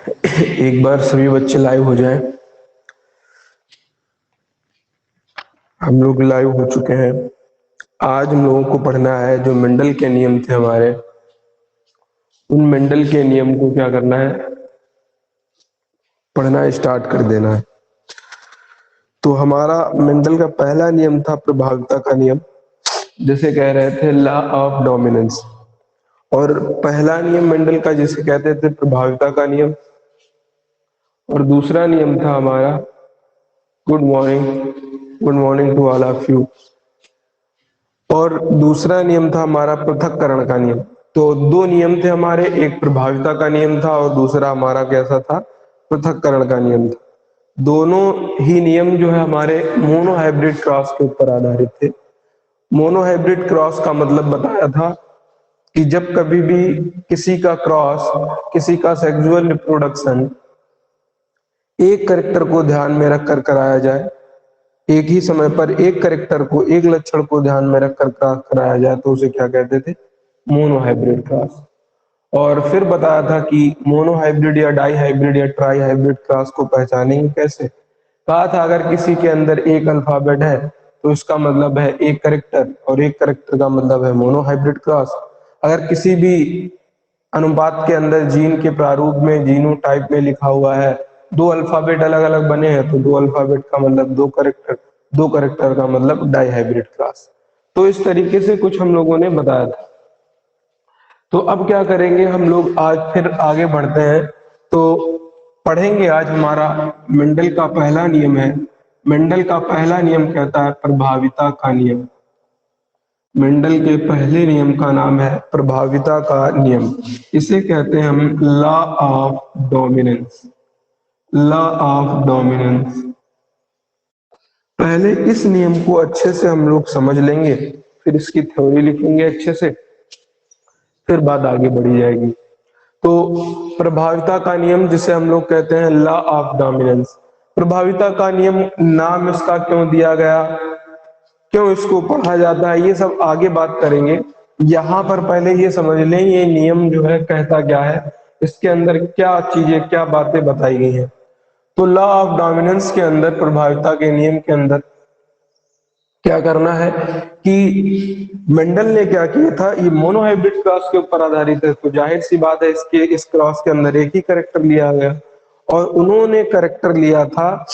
एक बार सभी बच्चे लाइव हो जाएं। हम लोग लाइव हो चुके हैं। आज हम लोगों को पढ़ना है जो मेंडल के नियम थे हमारे, उन मेंडल के नियम को क्या करना है, पढ़ना स्टार्ट कर देना है। तो हमारा मेंडल का पहला नियम था प्रभाविता का नियम, जिसे कह रहे थे लॉ ऑफ डोमिनेंस। और पहला नियम मेंडल का जिसे कहते थे प्रभाविता का नियम, और दूसरा नियम था हमारा good morning to all of you. और दूसरा नियम था हमारा पृथक्करण का नियम। तो दो नियम थे हमारे, एक प्रभाविता का नियम था और दूसरा हमारा कैसा था, पृथक्करण का नियम था। दोनों ही नियम जो है हमारे मोनोहाइब्रिड क्रॉस के ऊपर आधारित थे। मोनोहाइब्रिड क्रॉस का मतलब बताया था कि जब कभी भी किसी का क्रॉस, किसी का सेक्सुअल रिप्रोडक्शन एक कैरेक्टर को ध्यान में रखकर कराया जाए, एक ही समय पर एक कैरेक्टर को, एक लक्षण को ध्यान में रखकर कराया जाए, तो उसे क्या कहते थे, मोनोहाइब्रिड क्रॉस। और फिर बताया था कि मोनोहाइब्रिड या डाई हाइब्रिड या ट्राई हाइब्रिड क्रॉस को पहचानेंगे कैसे। कहा था अगर किसी के अंदर एक अल्फाबेट है तो इसका मतलब है एक कैरेक्टर, और एक कैरेक्टर का मतलब है मोनोहाइब्रिड क्रॉस। अगर किसी भी अनुपात के अंदर जीन के प्रारूप में, जीनोटाइप में लिखा हुआ है, दो अल्फाबेट अलग अलग बने हैं, तो दो अल्फाबेट का मतलब दो कैरेक्टर का मतलब डाई हाइब्रिड क्लास। तो इस तरीके से कुछ हम लोगों ने बताया था। तो अब क्या करेंगे हम लोग, आज फिर आगे बढ़ते हैं। तो पढ़ेंगे आज हमारा मेंडल का पहला नियम है। मेंडल का पहला नियम कहता है प्रभाविता का नियम। मेंडल के पहले नियम का नाम है प्रभाविता का नियम। इसे कहते हैं हम law of dominance. Law of dominance. पहले इस नियम को अच्छे से हम लोग समझ लेंगे, फिर इसकी थ्योरी लिखेंगे अच्छे से, फिर बात आगे बढ़ी जाएगी। तो प्रभाविता का नियम जिसे हम लोग कहते हैं लॉ ऑफ डोमिनेंस। प्रभाविता का नियम नाम इसका क्यों दिया गया, क्यों इसको पढ़ा जाता है, ये सब आगे बात करेंगे। यहाँ पर पहले ये समझ लें ये नियम जो है कहता क्या है, इसके अंदर क्या चीजें, क्या बातें बताई गई हैं। तो लॉ ऑफ डोमिनेंस के अंदर, प्रभाविता के नियम के अंदर क्या करना है कि मेंडल ने क्या किया था, ये मोनोहाइब्रिड क्रॉस के ऊपर आधारित है, तो जाहिर सी बात है इसके इस क्रॉस के अंदर एक ही कैरेक्टर लिया गया, और उन्होंने कैरेक्टर लिया था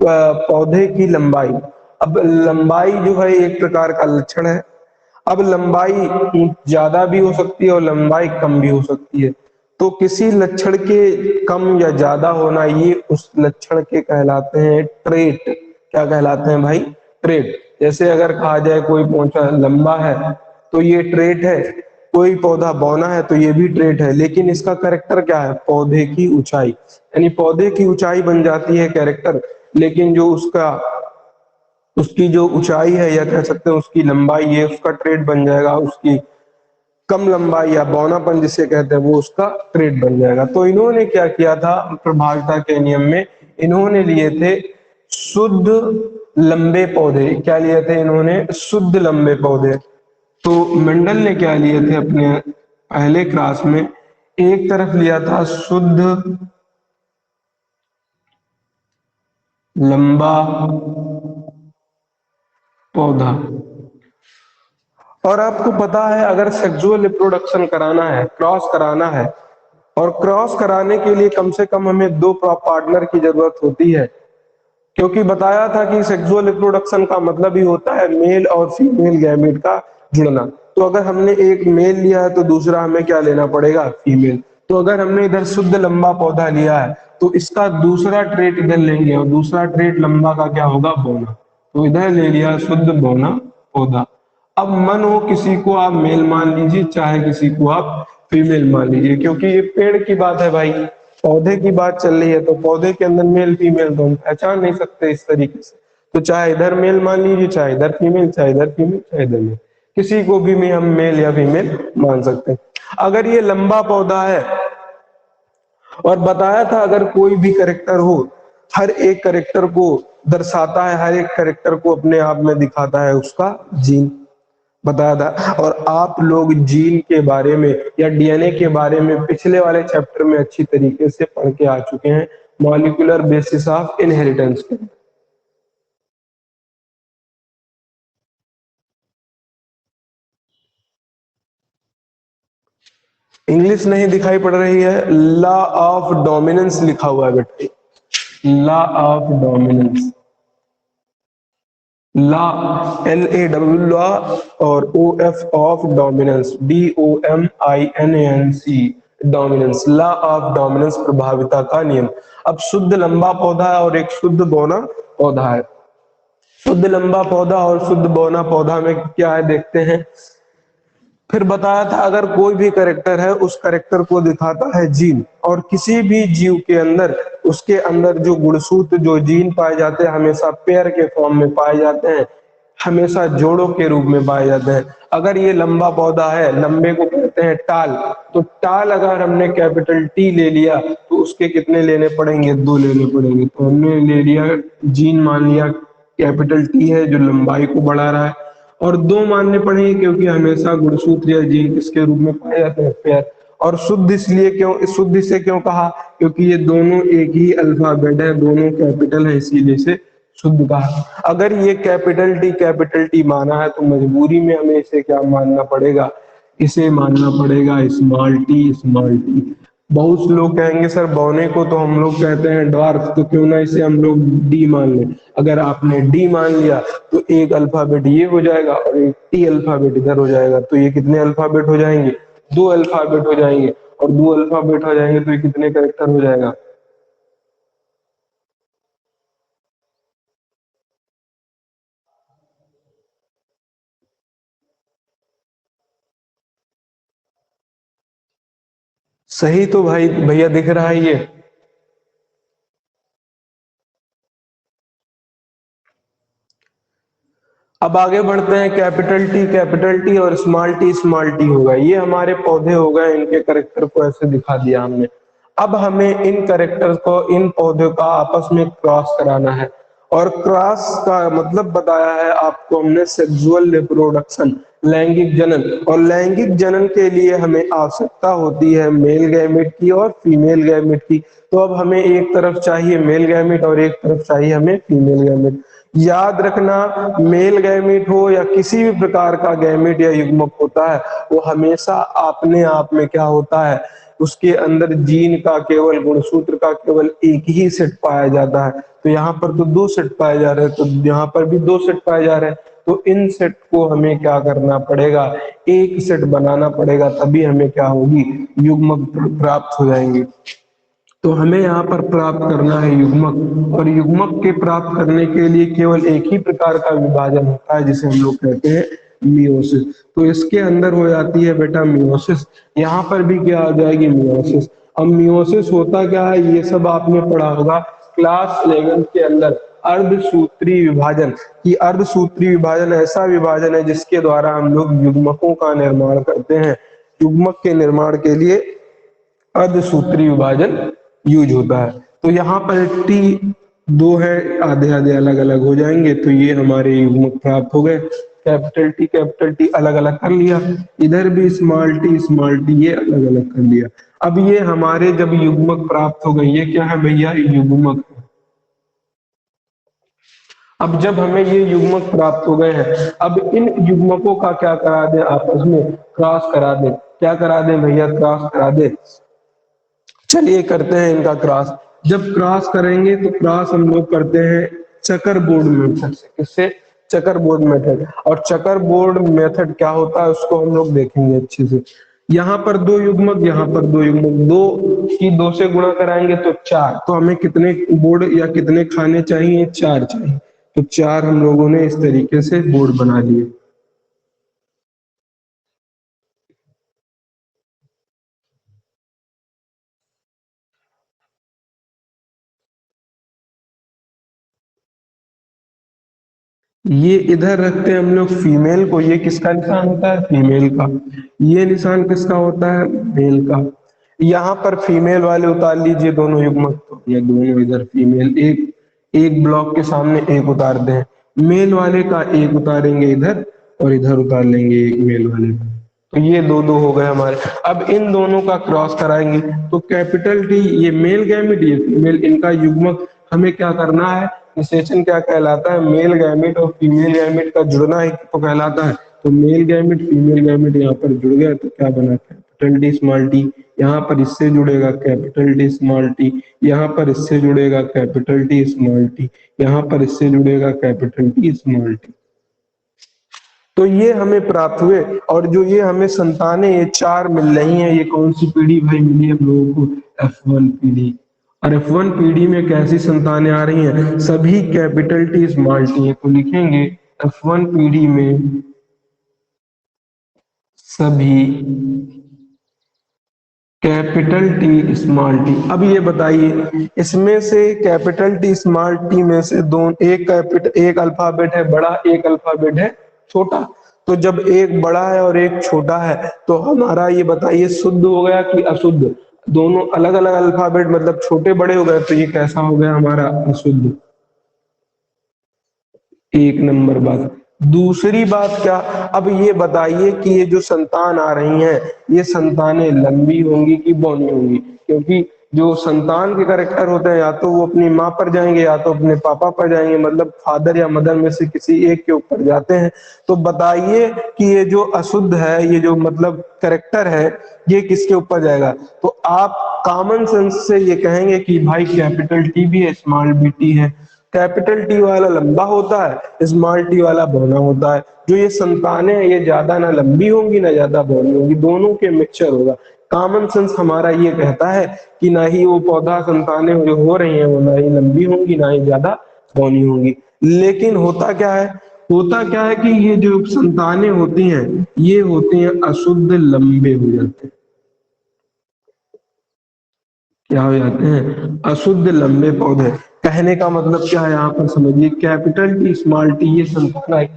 पौधे की लंबाई। अब लंबाई जो है एक प्रकार का लक्षण है। अब लंबाई ज्यादा भी हो सकती है और लंबाई कम भी हो सकती है। तो किसी लक्षण के कम या ज्यादा होना, ये उस लक्षण के कहलाते हैं ट्रेट। क्या कहलाते हैं भाई, ट्रेट। जैसे अगर कहा जाए कोई पौधा लंबा है तो ये ट्रेट है, कोई पौधा बौना है तो ये भी ट्रेट है, लेकिन इसका कैरेक्टर क्या है, पौधे की ऊंचाई। यानी पौधे की ऊंचाई बन जाती है कैरेक्टर, लेकिन जो उसकी जो ऊंचाई है, या कह सकते हैं उसकी लंबाई, ये उसका ट्रेट बन जाएगा। उसकी कम लंबाई या बौनापन जिसे कहते हैं, वो उसका ट्रेट बन जाएगा। तो इन्होंने क्या किया था प्रभाविता के नियम में, इन्होंने लिए थे शुद्ध लंबे पौधे। क्या लिए थे इन्होंने, शुद्ध लंबे पौधे। तो मेंडल ने क्या लिए थे अपने पहले क्लास में, एक तरफ लिया था शुद्ध लंबा पौधा। और आपको पता है अगर सेक्सुअल रिप्रोडक्शन कराना है, क्रॉस कराना है, और क्रॉस कराने के लिए कम से कम हमें दो पार्टनर की जरूरत होती है, क्योंकि बताया था कि सेक्सुअल रिप्रोडक्शन का मतलब ही होता है मेल और फीमेल गैमेट का जुड़ना। तो अगर हमने एक मेल लिया है तो दूसरा हमें क्या लेना पड़ेगा, फीमेल। तो अगर हमने इधर शुद्ध लंबा पौधा लिया है तो इसका दूसरा ट्रेट इधर लेंगे, और दूसरा ट्रेट लंबा का क्या होगा, बौना। तो इधर ले लिया शुद्ध बौना पौधा। अब मन हो किसी को आप मेल मान लीजिए, चाहे किसी को आप फीमेल मान लीजिए, क्योंकि ये पेड़ की बात है भाई, पौधे की बात चल रही है, तो पौधे के अंदर मेल फीमेल तो हम पहचान नहीं सकते इस तरीके से। तो चाहे इधर मेल मान लीजिए, चाहे इधर फीमेल, चाहे इधर फीमेल, चाहे इधर मेल, किसी को भी में हम मेल या फीमेल मान सकते हैं। अगर ये लंबा पौधा है, और बताया था अगर कोई भी करेक्टर हो, हर एक करेक्टर को दर्शाता है, हर एक करेक्टर को अपने आप में दिखाता है उसका जीन। बताया था। और आप लोग जीन के बारे में या डीएनए के बारे में पिछले वाले चैप्टर में अच्छी तरीके से पढ़ के आ चुके हैं, मॉलिक्यूलर बेसिस ऑफ इनहेरिटेंस के। इंग्लिश नहीं दिखाई पड़ रही है, लॉ ऑफ डोमिनेंस लिखा हुआ है बेटे, law of dominance, law, LAW law, और OF of dominance, DOMINANC, dominance, law of dominance, प्रभाविता का नियम। अब शुद्ध लंबा पौधा है और एक शुद्ध बौना पौधा है। शुद्ध लंबा पौधा और शुद्ध बौना पौधा में क्या है देखते हैं। फिर बताया था अगर कोई भी कैरेक्टर है उस कैरेक्टर को दिखाता है जीन, और किसी भी जीव के अंदर उसके अंदर जो गुणसूत्र जो जीन पाए जाते हैं हमेशा पेयर के फॉर्म में पाए जाते हैं, हमेशा जोड़ों के रूप में पाए जाते हैं। अगर ये लंबा पौधा है, लंबे को कहते हैं टाल, तो टाल अगर हमने कैपिटल T ले लिया तो उसके कितने लेने पड़ेंगे, 2 लेने पड़ेंगे। तो हमने ले लिया जीन, मान लिया कैपिटल T है जो लंबाई को बढ़ा रहा है, और 2 मानने पड़ेंगे क्योंकि हमेशा गुणसूत्र या जीन किसके रूप में पाए जाते हैं, पेयर। और शुद्ध इसलिए क्यों, शुद्ध से क्यों कहा, क्योंकि ये दोनों एक ही अल्फाबेट है, दोनों कैपिटल है, इसीलिए से शुद्ध कहा। अगर ये कैपिटल टी माना है तो मजबूरी में हमें इसे क्या मानना पड़ेगा, इसे मानना पड़ेगा स्मॉल टी, स्मॉल टी। बहुत से लोग कहेंगे सर बौने को तो हम लोग कहते हैं ड्वार्फ, तो क्यों ना इसे हम लोग डी मान लें। अगर आपने डी मान लिया तो एक अल्फाबेट ये हो जाएगा और एक टी अल्फाबेट इधर हो जाएगा, तो ये कितने अल्फाबेट हो जाएंगे, 2 अल्फाबेट हो जाएंगे, और 2 अल्फाबेट हो जाएंगे तो ये कितने कैरेक्टर हो जाएगा। सही तो भाई भैया दिख रहा है ये। अब आगे बढ़ते हैं, कैपिटल टी और स्मॉल टी होगा, ये हमारे पौधे हो गए, इनके करेक्टर को ऐसे दिखा दिया हमने। अब हमें इन करेक्टर को, इन पौधों का आपस में क्रॉस कराना है, और क्रॉस का मतलब बताया है आपको हमने, सेक्सुअल रिप्रोडक्शन, लैंगिक जनन। और लैंगिक जनन के लिए हमें आवश्यकता होती है मेल गैमेट की और फीमेल गैमेट की। तो अब हमें एक तरफ चाहिए मेल गैमेट और एक तरफ चाहिए हमें फीमेल गैमेट। याद रखना, मेल गैमेट हो या किसी भी प्रकार का गैमेट या युग्मक होता है, वो हमेशा अपने आप में क्या होता है, उसके अंदर जीन का केवल, गुणसूत्र का केवल एक ही सेट पाया जाता है। तो यहाँ पर तो 2 सेट पाए जा रहे हैं, तो यहाँ पर भी 2 सेट पाए जा रहे हैं। तो इन सेट को हमें क्या करना पड़ेगा, एक सेट बनाना पड़ेगा, तभी हमें क्या होगी, युग्मक प्राप्त हो जाएंगे। तो हमें यहाँ पर प्राप्त करना है युग्मक, और युग्मक के प्राप्त करने के लिए केवल एक ही प्रकार का विभाजन होता है जिसे हम लोग कहते हैं मियोसिस। तो इसके अंदर हो जाती है बेटा मियोसिस, यहाँ पर भी क्या आ जाएगी, मियोसिस। अब मियोसिस होता क्या है, ये सब आपने पढ़ा होगा क्लास 11 के अंदर, अर्धसूत्री विभाजन। कि अर्धसूत्री विभाजन ऐसा विभाजन है जिसके द्वारा हम लोग युग्मकों का निर्माण करते हैं। युग्मक के निर्माण के लिए अर्धसूत्री विभाजन यूज होता है। तो यहाँ पर टी 2 है, आधे आधे अलग अलग हो जाएंगे, तो ये हमारे युग्मक प्राप्त हो गए। कैपिटल टी अलग अलग कर लिया, इधर भी स्मॉल टी ये अलग अलग कर लिया। अब ये हमारे जब युग्मक प्राप्त हो गए, ये क्या है भैया, युग्मक। अब जब हमें ये युग्मक प्राप्त हो गए हैं, अब इन युग्मकों का क्या करा दें, आपस में क्रॉस करा दें। क्या करा दें भैया, क्रॉस करा दें। चलिए करते हैं इनका क्रॉस। जब क्रॉस करेंगे तो क्रॉस हम लोग करते हैं चकर बोर्ड मेथड से। किससे, चकर बोर्ड मेथड। और चकर बोर्ड मेथड क्या होता है उसको हम लोग देखेंगे अच्छे से। यहाँ पर 2 युग्मक, यहाँ पर 2 युग्मक, 2 की 2 से गुणा कराएंगे तो 4। तो हमें कितने बोर्ड या कितने खाने चाहिए, 4 चाहिए। तो 4 हम लोगों ने इस तरीके से बोर्ड बना लिए। ये इधर रखते हैं हम लोग फीमेल को, ये किसका निशान होता है, फीमेल का। ये निशान किसका होता है, मेल का। यहाँ पर फीमेल वाले उतार लीजिए दोनों युग्मक, तो ये दोनों इधर फीमेल, एक एक ब्लॉक के सामने एक उतार दें। मेल वाले का एक उतारेंगे इधर, और इधर उतार लेंगे एक मेल वाले को। तो ये दो दो हो गए हमारे। अब इन दोनों का क्रॉस कराएंगे तो कैपिटल टी, ये मेल गैमेट ये फीमेल, इनका युग्मक हमें क्या करना है, निषेचन क्या कहलाता है, मेल गैमेट और फीमेल गैमेट का जुड़ना ही तो कहलाता है। तो मेल गैमेट फीमेल गैमेट यहाँ पर जुड़ गया तो क्या बना, कैपिटल टी स्मॉल टी, यहाँ पर इससे जुड़ेगा कैपिटल टी स्मॉल टी, यहाँ पर इससे जुड़ेगा कैपिटल टी स्मॉल टी, यहाँ पर इससे जुड़ेगा कैपिटल टी स्मॉल टी। तो ये हमें प्राप्त हुए। और जो ये हमें संतानें ये चार मिल रही हैं, ये कौन सी पीढ़ी भाई मिली हम लोगों को, F1 पीढ़ी। और F1 पीढ़ी में कैसी संतानें आ रही हैं, सभी कैपिटल टी स्मॉल टी है। तो लिखेंगे F1 पीढ़ी में सभी कैपिटल टी स्मॉल टी। अब ये बताइए इसमें से कैपिटल टी स्मॉल टी में से एक अल्फाबेट है बड़ा, एक अल्फाबेट है छोटा। तो जब एक बड़ा है और एक छोटा है तो हमारा ये बताइए शुद्ध हो गया कि अशुद्ध, दोनों अलग अलग अल्फाबेट मतलब छोटे बड़े हो गए, तो ये कैसा हो गया हमारा, अशुद्ध। एक नंबर बात। दूसरी बात क्या, अब ये बताइए कि ये जो संतान आ रही हैं, ये संतानें लंबी होंगी कि बौनी होंगी, क्योंकि जो संतान के कैरेक्टर होते हैं या तो वो अपनी माँ पर जाएंगे या तो अपने पापा पर जाएंगे, मतलब फादर या मदर में से किसी एक के ऊपर जाते हैं। तो बताइए कि ये जो अशुद्ध है, ये जो मतलब कैरेक्टर है, ये किसके ऊपर जाएगा। तो आप कॉमन सेंस से ये कहेंगे कि भाई कैपिटल टी भी है स्मॉल बी टी है। कैपिटल टी वाला लंबा होता है, स्मॉल टी वाला बौना होता है। जो ये संतानें हैं ये ज्यादा ना लंबी होंगी ना ज्यादा बौनी होंगी, दोनों के मिक्सचर होगा। कॉमन सेंस हमारा ये कहता है कि ना ही वो पौधा संतानें जो हो रही हैं वो ना ही लंबी होंगी ना ही ज्यादा बौनी होंगी। लेकिन होता क्या है कि ये जो संतानें होती हैं ये होती हैं अशुद्ध लंबे हो जाते हैं। क्या हो जाते हैं, अशुद्ध लंबे पौधे। कहने का मतलब क्या है यहाँ पर समझिए, कैपिटल टी स्मॉल टी ये संतान आई।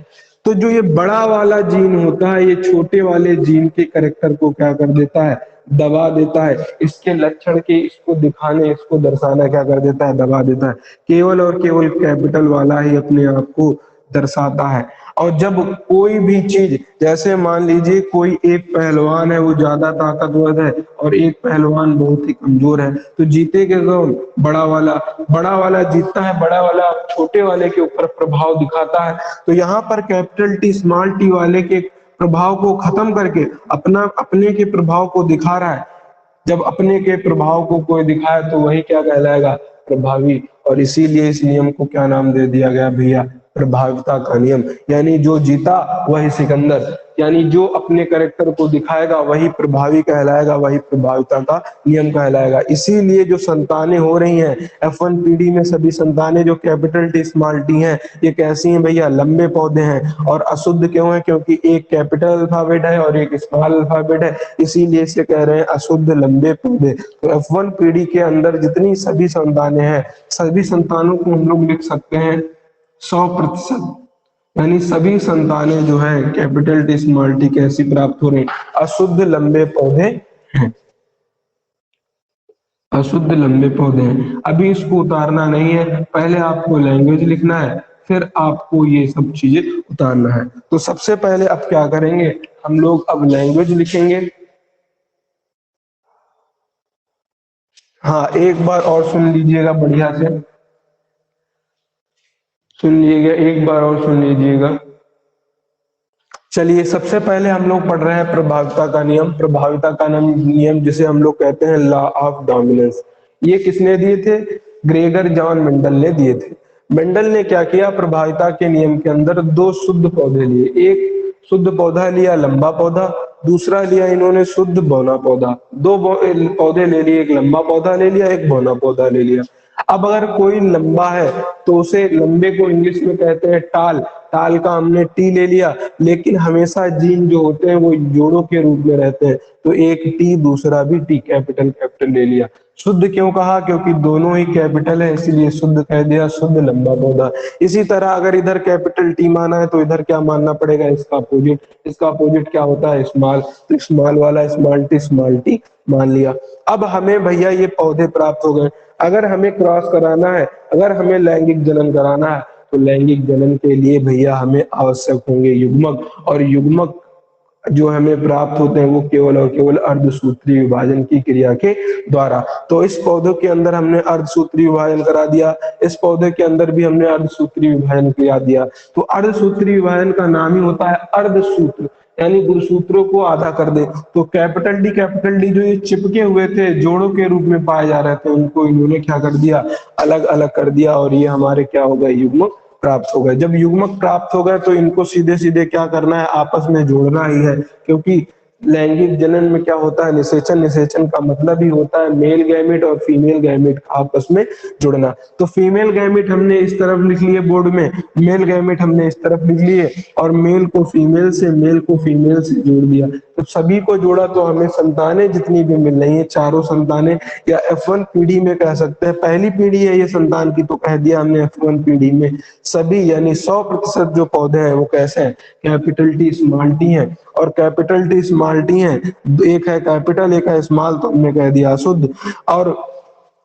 तो जो ये बड़ा वाला जीन होता है ये छोटे वाले जीन के करेक्टर को क्या कर देता है, दबा देता है। इसके लक्षण के इसको दिखाने इसको दर्शाना क्या कर देता है, दबा देता है। केवल और केवल कैपिटल वाला ही अपने आप को दर्शाता है। और जब कोई भी चीज, जैसे मान लीजिए कोई एक पहलवान है वो ज्यादा ताकतवर है और एक पहलवान बहुत ही कमजोर है, तो जीतेगा कौन, बड़ा वाला जीतता है, बड़ा वाला छोटे वाले के ऊपर प्रभाव दिखाता है। तो यहाँ पर कैपिटल टी स्मॉल टी वाले के प्रभाव को खत्म करके अपने के प्रभाव को दिखा रहा है। जब अपने के प्रभाव को कोई दिखाए तो वही क्या कहलाएगा, प्रभावी। और इसीलिए इस नियम को क्या नाम दे दिया गया भैया, प्रभाविता का नियम। यानी जो जीता वही सिकंदर, यानी जो अपने कैरेक्टर को दिखाएगा वही प्रभावी कहलाएगा, वही प्रभाविता का नियम कहलाएगा। इसीलिए जो संतानें हो रही हैं F1 पीढ़ी में, सभी संतानें जो कैपिटल टी स्मॉल टी हैं, ये कैसी हैं भैया, लंबे पौधे हैं। और अशुद्ध क्यों है, क्योंकि एक कैपिटल अल्फाबेट है और एक स्मॉल अल्फाबेट है, इसीलिए इसे कह रहे हैं अशुद्ध लंबे पौधे। तो F1 पीढ़ी के अंदर जितनी सभी संतानें हैं, सभी संतानों को हम लोग लिख सकते हैं 100%। यानी सभी संतानें जो है कैपिटल टी स्मॉल टी कैसी प्राप्त हो रही, अशुद्ध लंबे पौधे हैं, अशुद्ध लंबे पौधे हैं। अभी इसको उतारना नहीं है, पहले आपको लैंग्वेज लिखना है, फिर आपको ये सब चीजें उतारना है। तो सबसे पहले अब क्या करेंगे हम लोग, अब लैंग्वेज लिखेंगे। हाँ एक बार और सुन लीजिएगा बढ़िया से, सुन लीजिएगा एक बार और सुन लीजिएगा। चलिए सबसे पहले हम लोग पढ़ रहे हैं प्रभाविता का नियम। प्रभाविता का नियम जिसे हम लोग कहते हैं लॉ ऑफ डोमिनेंस। ये किसने दिए थे, ग्रेगर जॉन मेंडल ने दिए थे। मेंडल ने क्या किया, प्रभाविता के नियम के अंदर दो शुद्ध पौधे लिए, एक शुद्ध पौधा लिया लंबा पौधा, दूसरा लिया इन्होंने शुद्ध बौना पौधा। दो पौधे ले लिए, एक लंबा पौधा ले लिया, एक बौना पौधा ले लिया। अब अगर कोई लंबा है तो उसे लंबे को इंग्लिश में कहते हैं टाल, टाल का हमने टी ले लिया। लेकिन हमेशा जीन जो होते हैं वो जोड़ों के रूप में रहते हैं, तो एक टी दूसरा भी टी, कैपिटल कैपिटल ले लिया। शुद्ध क्यों कहा, क्योंकि दोनों ही कैपिटल है इसीलिए शुद्ध कह दिया, शुद्ध लंबा पौधा। इसी तरह अगर इधर कैपिटल टी माना है तो इधर क्या मानना पड़ेगा, इसका अपोजिट। इसका अपोजिट क्या होता है, स्मॉल, तो स्मॉल वाला स्मॉल टी मान लिया। अब हमें भैया ये पौधे प्राप्त हो गए। अगर हमें क्रॉस कराना है, अगर हमें लैंगिक जनन कराना है तो लैंगिक जनन के लिए भैया हमें आवश्यक होंगे युग्मक, और युग्मक जो हमें प्राप्त होते हैं वो केवल और केवल अर्धसूत्रीय विभाजन की क्रिया के द्वारा। तो इस पौधे के अंदर हमने अर्धसूत्रीय विभाजन करा दिया, इस पौधे के अंदर भी हमने अर्धसूत्रीय विभाजन करा दिया। तो अर्धसूत्रीय विभाजन का नाम ही होता है अर्धसूत्र, यानी गुणसूत्रों को आधा कर दे। तो कैपिटल डी जो ये चिपके हुए थे, जोड़ों के रूप में पाए जा रहे थे, उनको इन्होंने क्या कर दिया, अलग अलग कर दिया, और ये हमारे क्या हो गए, युग्मक प्राप्त हो गए। जब युग्मक प्राप्त हो गए तो इनको सीधे सीधे क्या करना है, आपस में जोड़ना ही है, क्योंकि लैंगिक जनन में क्या होता है, निषेचन। निषेचन का मतलब ही होता है मेल गैमेट और फीमेल गैमेट का आपस में जुड़ना। तो फीमेल गैमेट हमने इस तरफ लिख लिए बोर्ड में, मेल गैमेट हमने इस तरफ लिख लिए, और मेल को फीमेल से, मेल को फीमेल से जोड़ दिया। तो सभी को जोड़ा तो हमें संतानें जितनी भी मिल रही है, चारों संतानें, या F1 पीढ़ी में कह सकते हैं, पहली पीढ़ी है ये संतान की, तो कह दिया हमने F1 पीढ़ी में सभी, यानी 100% जो पौधे हैं वो कैसे हैं, कैपिटल टी स्मॉल टी है। और कैपिटल टी स्मॉल टी है, एक है कैपिटल एक है स्मॉल, तो हमने कह दिया शुद्ध। और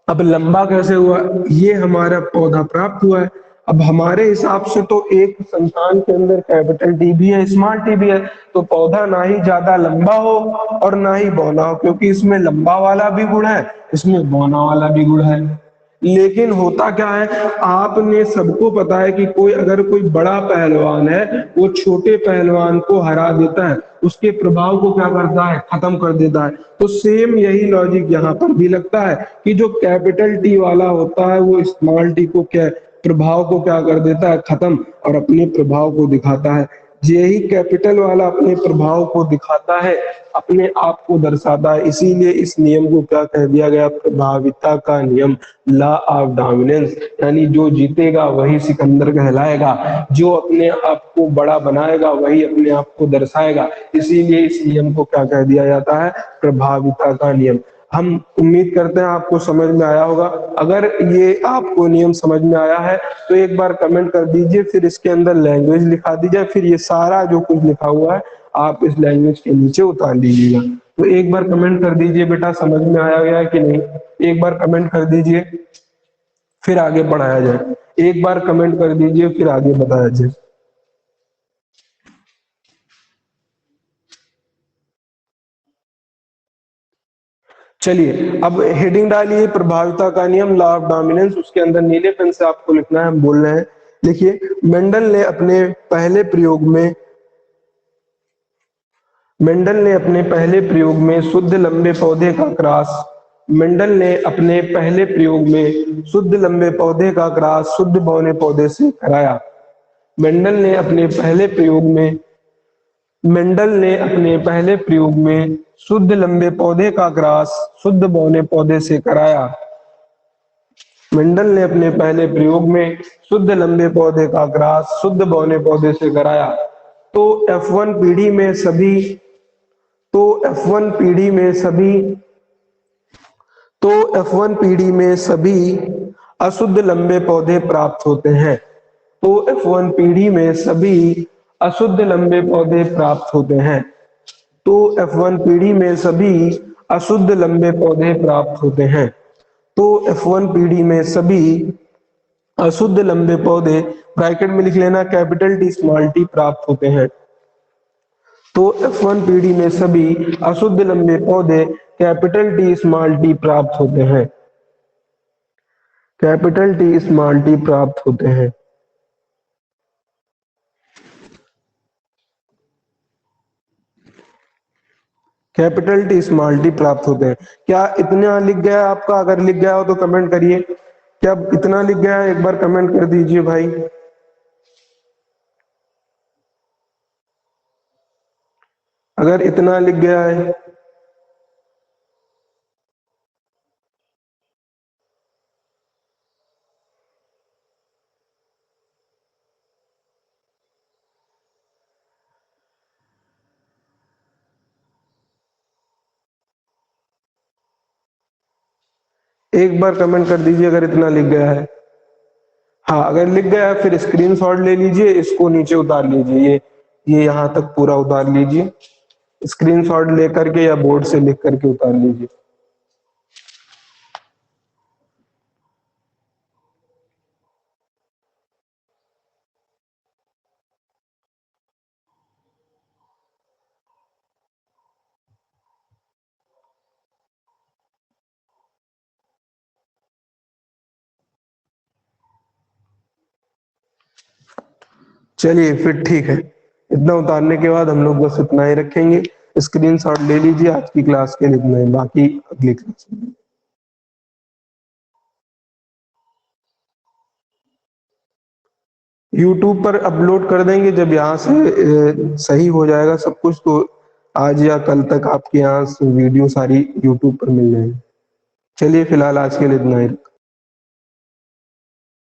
अब लंबा कैसे हुआ, ये हमारा पौधा प्राप्त हुआ है। अब हमारे हिसाब से तो एक संतान के अंदर कैपिटल टी भी है स्मॉल टी भी है, तो पौधा ना ही ज्यादा लंबा हो और ना ही बौना हो, क्योंकि इसमें लंबा वाला भी गुण है, इसमें बौना वाला भी गुण है। लेकिन होता क्या है, आपने सबको पता है कि कोई अगर कोई बड़ा पहलवान है, वो छोटे पहलवान को हरा देता है, उसके प्रभाव को क्या करता है, खत्म कर देता है। तो सेम यही लॉजिक यहाँ पर भी लगता है कि जो कैपिटल टी वाला होता है वो स्मॉल टी को क्या, प्रभाव को क्या कर देता है, खत्म, और अपने प्रभाव को दिखाता है। यही कैपिटल वाला अपने प्रभाव को दिखाता है, अपने आप को दर्शाता है। इसीलिए इस नियम को क्या कह दिया गया, प्रभाविता का नियम, लॉ ऑफ डोमिनेंस। यानी जो जीतेगा वही सिकंदर कहलाएगा, जो अपने आप को बड़ा बनाएगा वही अपने आप को दर्शाएगा। इसीलिए इस नियम को क्या कह दिया जाता है, प्रभाविता का नियम। हम उम्मीद करते हैं आपको समझ में आया होगा। अगर ये आपको नियम समझ में आया है तो एक बार कमेंट कर दीजिए, फिर इसके अंदर लैंग्वेज लिखा दीजिए, फिर ये सारा जो कुछ लिखा हुआ है आप इस लैंग्वेज के नीचे उतार लीजिएगा। तो एक बार कमेंट कर दीजिए बेटा, समझ में आया गया है कि नहीं, एक बार कमेंट कर दीजिए, फिर आगे बढ़ाया जाए। एक बार कमेंट कर दीजिए, फिर आगे बताया जाए। चलिए अब हेडिंग डालिए, प्रभाविता का नियम, लॉ ऑफ डोमिनेंस। उसके अंदर नीले पेन से आपको लिखना है, हम बोल रहे हैं। देखिए, मेंडल ने अपने पहले प्रयोग में शुद्ध लंबे पौधे का क्रॉस मेंडल ने अपने पहले प्रयोग में शुद्ध लंबे पौधे का क्रॉस शुद्ध बौने पौधे से कराया। मेंडल ने अपने पहले प्रयोग में मेंडल ने अपने पहले प्रयोग में शुद्ध लंबे पौधे का क्रॉस शुद्ध बौने पौधे से कराया। मेंडल ने अपने पहले प्रयोग में शुद्ध लंबे पौधे का क्रॉस शुद्ध बौने पौधे से कराया। तो F1 पीढ़ी में सभी तो F1 पीढ़ी में सभी तो F1 पीढ़ी में सभी अशुद्ध लंबे पौधे प्राप्त होते हैं। तो F1 पीढ़ी में सभी अशुद्ध लंबे पौधे प्राप्त होते हैं। तो F1 पीढ़ी में सभी अशुद्ध लंबे पौधे प्राप्त होते हैं। तो F1 पीढ़ी में सभी अशुद्ध लंबे पौधे, ब्रैकेट में लिख लेना, कैपिटल टी स्मॉल टी, प्राप्त होते हैं। तो F1 पीढ़ी में सभी अशुद्ध लंबे पौधे कैपिटल टी स्मॉल टी प्राप्त होते हैं। कैपिटल टी स्मॉल टी प्राप्त होते हैं। कैपिटल टी स्मॉल टी प्राप्त होते हैं। क्या इतना लिख गया आपका? अगर लिख गया हो तो कमेंट करिए। क्या इतना लिख गया है? एक बार कमेंट कर दीजिए भाई। अगर इतना लिख गया है एक बार कमेंट कर दीजिए अगर इतना लिख गया है। हाँ, अगर लिख गया है फिर स्क्रीनशॉट ले लीजिए, इसको नीचे उतार लीजिए, ये यहां तक पूरा उतार लीजिए, स्क्रीनशॉट लेकर के या बोर्ड से लिख करके उतार लीजिए। चलिए फिर ठीक है, इतना उतारने के बाद हम लोग बस इतना ही रखेंगे। स्क्रीनशॉट ले लीजिए, आज की क्लास के लिए इतना ही, बाकी अगली क्लास में। यूट्यूब पर अपलोड कर देंगे जब यहाँ से सही हो जाएगा सब कुछ, तो आज या कल तक आपके यहाँ वीडियो सारी यूट्यूब पर मिल जाएगी। चलिए फिलहाल आज के लिए इतना ही।